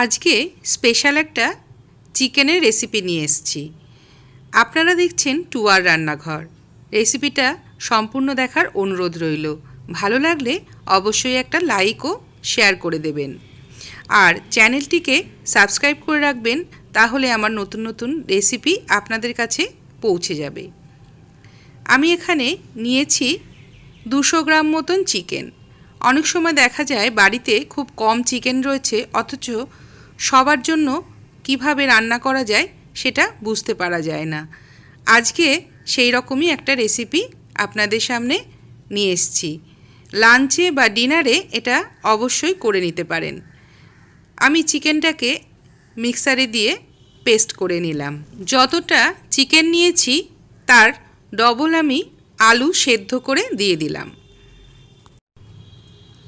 আজকে স্পেশাল একটা চিকেনের রেসিপি নিয়ে এসেছি। আপনারা দেখছেন টুয়ার রান্নাঘর। রেসিপিটা সম্পূর্ণ দেখার অনুরোধ রইল। ভালো লাগলে অবশ্যই একটা লাইক ও শেয়ার করে দেবেন, আর চ্যানেলটিকে সাবস্ক্রাইব করে রাখবেন, তাহলে আমার নতুন নতুন রেসিপি আপনাদের কাছে পৌঁছে যাবে। আমি এখানে নিয়েছি 200 গ্রাম মতন চিকেন। অনেক সময় দেখা যায় বাড়িতে খুব কম চিকেন রয়েছে, অথচ সবার জন্য কিভাবে রান্না করা যায় সেটা বুঝতে পারা যায় না। আজকে সেই রকমই একটা রেসিপি আপনাদের সামনে নিয়ে এসেছি। লাঞ্চে বা ডিনারে এটা অবশ্যই করে নিতে পারেন। আমি চিকেনটাকে মিক্সারে দিয়ে পেস্ট করে নিলাম। যতটা চিকেন নিয়েছি তার ডবল আমি আলু সেদ্ধ করে দিয়ে দিলাম।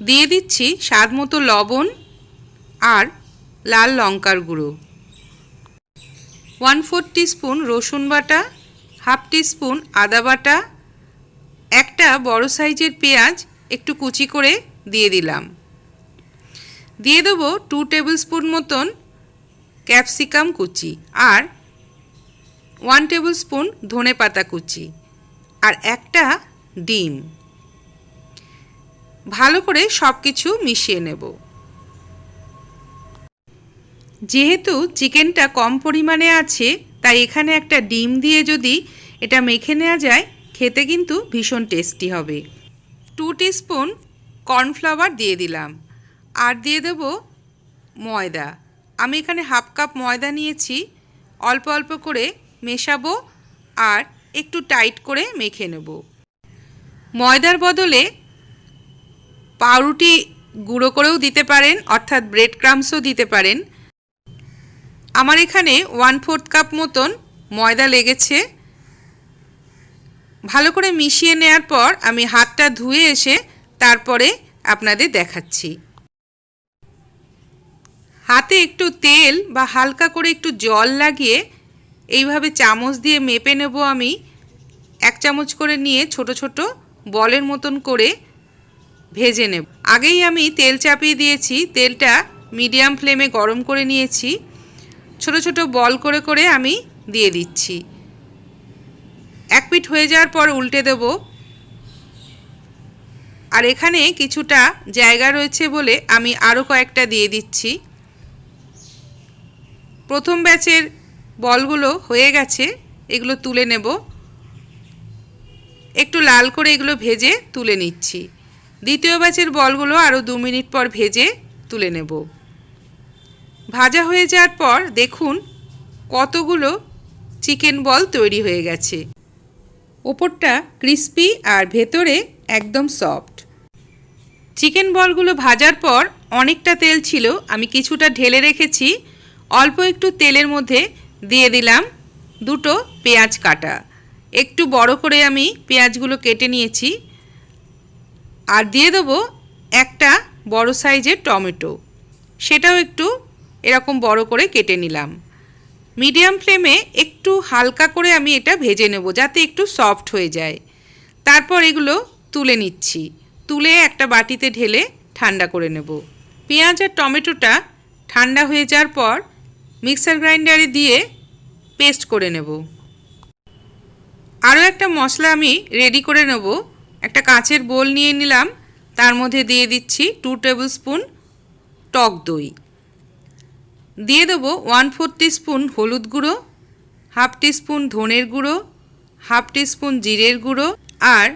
দিয়ে দিচ্ছি স্বাদ মতো লবণ আর লাল লঙ্কার গুঁড়ো, 1/4 টিস্পুন রসুন বাটা, 1/2 টিস্পুন আদা বাটা, একটা বড় সাইজের পেঁয়াজ একটু কুচি করে দিয়ে দিলাম। দিয়ে দেবো 2 টেবিল স্পুন মতন ক্যাপসিকাম কুচি আর 1 টেবিল স্পুন ধনে পাতা কুচি আর একটা ডিম। ভালো করে সব কিছু মিশিয়ে নেব। যেহেতু চিকেনটা কম পরিমাণে আছে, তাই এখানে একটা ডিম দিয়ে যদি এটা মেখে নেওয়া যায়, খেতে কিন্তু ভীষণ টেস্টি হবে। 2 টিস্পুন কর্নফ্লাওয়ার দিয়ে দিলাম আর দিয়ে দেব ময়দা। আমি এখানে 1/2 কাপ ময়দা নিয়েছি। অল্প অল্প করে মেশাবো আর একটু টাইট করে মেখে নেব। ময়দার বদলে পাউরুটি গুঁড়ো করেও দিতে পারেন, অর্থাৎ ব্রেড ক্রাম্বসও দিতে পারেন। আমার এখানে 1/4 কাপ মতন ময়দা লেগেছে। ভালো করে মিশিয়ে নেওয়ার পর আমি হাতটা ধুয়ে এসে তারপরে আপনাদের দেখাচ্ছি। হাতে একটু তেল বা হালকা করে একটু জল লাগিয়ে এইভাবে চামচ দিয়ে মেপে নেব। আমি 1 চামচ করে নিয়ে ছোট ছোট বলের মতন করে ভেজে নেব। আগেই আমি তেল চাপিয়ে দিয়েছি, তেলটা মিডিয়াম ফ্লেমে গরম করে নিয়েছি। ছোট ছোট বল করে করে আমি দিয়ে দিচ্ছি। এক পিঠ হয়ে যাওয়ার পর উল্টে দেব। আর এখানে কিছুটা জায়গা রয়েছে বলে আমি আরও কয়েকটা দিয়ে দিচ্ছি। প্রথম ব্যাচের বলগুলো হয়ে গেছে, এগুলো তুলে নেব। একটু লাল করে এগুলো ভেজে তুলে নিচ্ছি। দ্বিতীয় ব্যাচের বলগুলো আরও 2 মিনিট পর ভেজে তুলে নেব। ভাজা হয়ে যাওয়ার পর দেখুন কতগুলো চিকেন বল তৈরি হয়ে গেছে। ওপরটা ক্রিস্পি আর ভেতরে একদম সফট। চিকেন বলগুলো ভাজার পর অনেকটা তেল ছিল, আমি কিছুটা ঢেলে রেখেছি। অল্প একটু তেলের মধ্যে দিয়ে দিলাম 2টো পেঁয়াজ কাটা। একটু বড় করে আমি পেঁয়াজগুলো কেটে নিয়েছি। আর দিয়ে দেবো একটা বড় সাইজের টমেটো, সেটাও একটু এরকম বড় করে কেটে নিলাম। মিডিয়াম ফ্লেমে একটু হালকা করে আমি এটা ভেজে নেব, যাতে একটু সফট হয়ে যায়। তারপর এগুলো তুলে নিচ্ছি। তুলে একটা বাটিতে ঢেলে ঠান্ডা করে নেব। পেঁয়াজ আর টমেটোটা ঠান্ডা হয়ে যাওয়ার পর মিক্সার গ্রাইন্ডারে দিয়ে পেস্ট করে নেব। আরও একটা মশলা আমি রেডি করে নেব। একটা কাঁচের বোল নিয়ে নিলাম, তার মধ্যে দিয়ে দিচ্ছি 2 টেবিল স্পুন টক দই। দিয়ে দেবো 1/4 টিস্পুন হলুদ গুঁড়ো, 1/2 টিস্পুন ধনের গুঁড়ো, 1/2 টিস্পুন জিরের গুঁড়ো আর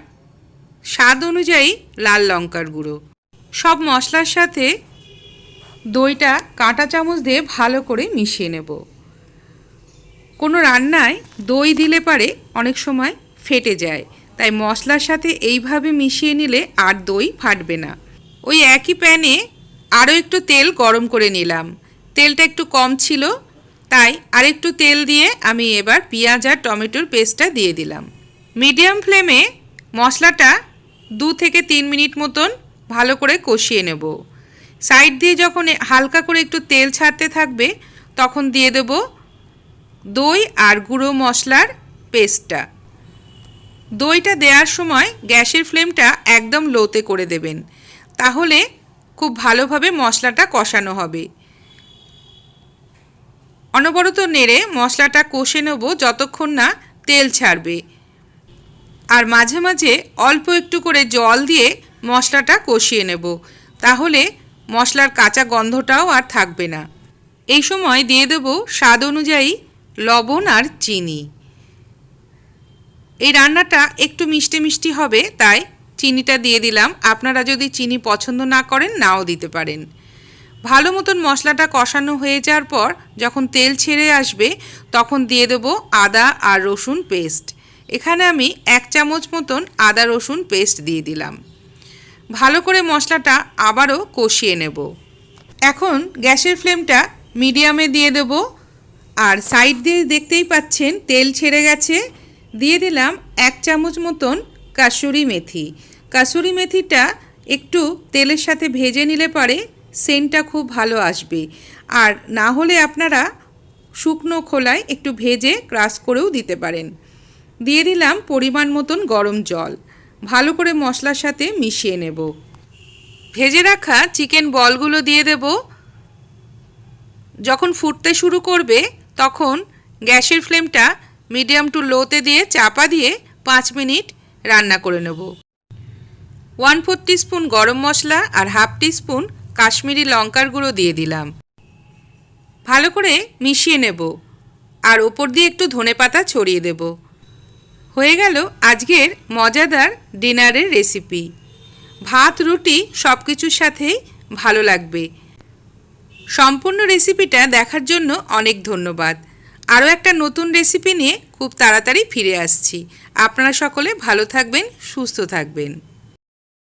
স্বাদ অনুযায়ী লাল লঙ্কার গুঁড়ো। সব মশলার সাথে দইটা কাঁটা চামচ দিয়ে ভালো করে মিশিয়ে নেব। কোনো রান্নায় দই দিলে পারে অনেক সময় ফেটে যায়, তাই মশলার সাথে এইভাবে মিশিয়ে নিলে আর দই ফাটবে না। ওই একই প্যানে আরও একটু তেল গরম করে নিলাম। তেলটা একটু কম ছিল, তাই আরেকটু তেল দিয়ে আমি এবার পেঁয়াজ আর টমেটোর পেস্টটা দিয়ে দিলাম। মিডিয়াম ফ্লেমে মশলাটা 2 থেকে 3 মিনিট মতন ভালো করে কষিয়ে নেব। সাইড দিয়ে যখন হালকা করে একটু তেল ছাড়তে থাকবে, তখন দিয়ে দেব দই আর গুঁড়ো মশলার পেস্টটা। দইটা দেওয়ার সময় গ্যাসের ফ্লেমটা একদম লোতে করে দেবেন, তাহলে খুব ভালোভাবে মশলাটা কষানো হবে। অনবরত নেড়ে মশলাটা কষে নেব যতক্ষণ না তেল ছাড়বে। আর মাঝে মাঝে অল্প একটু করে জল দিয়ে মশলাটা কষিয়ে নেব, তাহলে মশলার কাঁচা গন্ধটাও আর থাকবে না। এই সময় দিয়ে দেব স্বাদ অনুযায়ী লবণ আর চিনি। এই রান্নাটা একটু মিষ্টি মিষ্টি হবে, তাই চিনিটা দিয়ে দিলাম। আপনারা যদি চিনি পছন্দ না করেন নাও দিতে পারেন। ভালো মতন মশলাটা কষানো হয়ে যাওয়ার পর যখন তেল ছেড়ে আসবে তখন দিয়ে দেব আদা আর রসুন পেস্ট। এখানে আমি 1 চামচ মতন আদা রসুন পেস্ট দিয়ে দিলাম। ভালো করে মশলাটা আবারও কষিয়ে নেব। এখন গ্যাসের ফ্লেমটা মিডিয়ামে দিয়ে দেব। আর সাইড দিয়ে দেখতেই পাচ্ছেন তেল ছেড়ে গেছে। দিয়ে দিলাম 1 চামচ মতন কাসুরি মেথি। কাসুরি মেথিটা একটু তেলের সাথে ভেজে নিলে পরে সেন্টটা খুব ভালো আসবে। আর না হলে আপনারা শুকনো খোলায় একটু ভেজে ক্রাশ করেও দিতে পারেন। দিয়ে দিলাম পরিমাণ মতন গরম জল। ভালো করে মশলার সাথে মিশিয়ে নেব। ভেজে রাখা চিকেন বলগুলো দিয়ে দেব। যখন ফুটতে শুরু করবে তখন গ্যাসের ফ্লেমটা মিডিয়াম টু লোতে দিয়ে চাপা দিয়ে 5 মিনিট রান্না করে নেব। 1/4 টিস্পুন গরম মশলা আর 1/2 টিস্পুন কাশ্মীরি লঙ্কার গুঁড়ো দিয়ে দিলাম। ভালো করে মিশিয়ে নেব আর ওপর দিয়ে একটু ধনেপাতা ছড়িয়ে দেব। হয়ে গেল আজকের মজাদার ডিনারের রেসিপি। ভাত রুটি সব কিছুর সাথেই ভালো লাগবে। সম্পূর্ণ রেসিপিটা দেখার জন্য অনেক ধন্যবাদ। আরও একটা নতুন রেসিপি নিয়ে খুব তাড়াতাড়ি ফিরে আসছি। আপনারা সকলে ভালো থাকবেন, সুস্থ থাকবেন।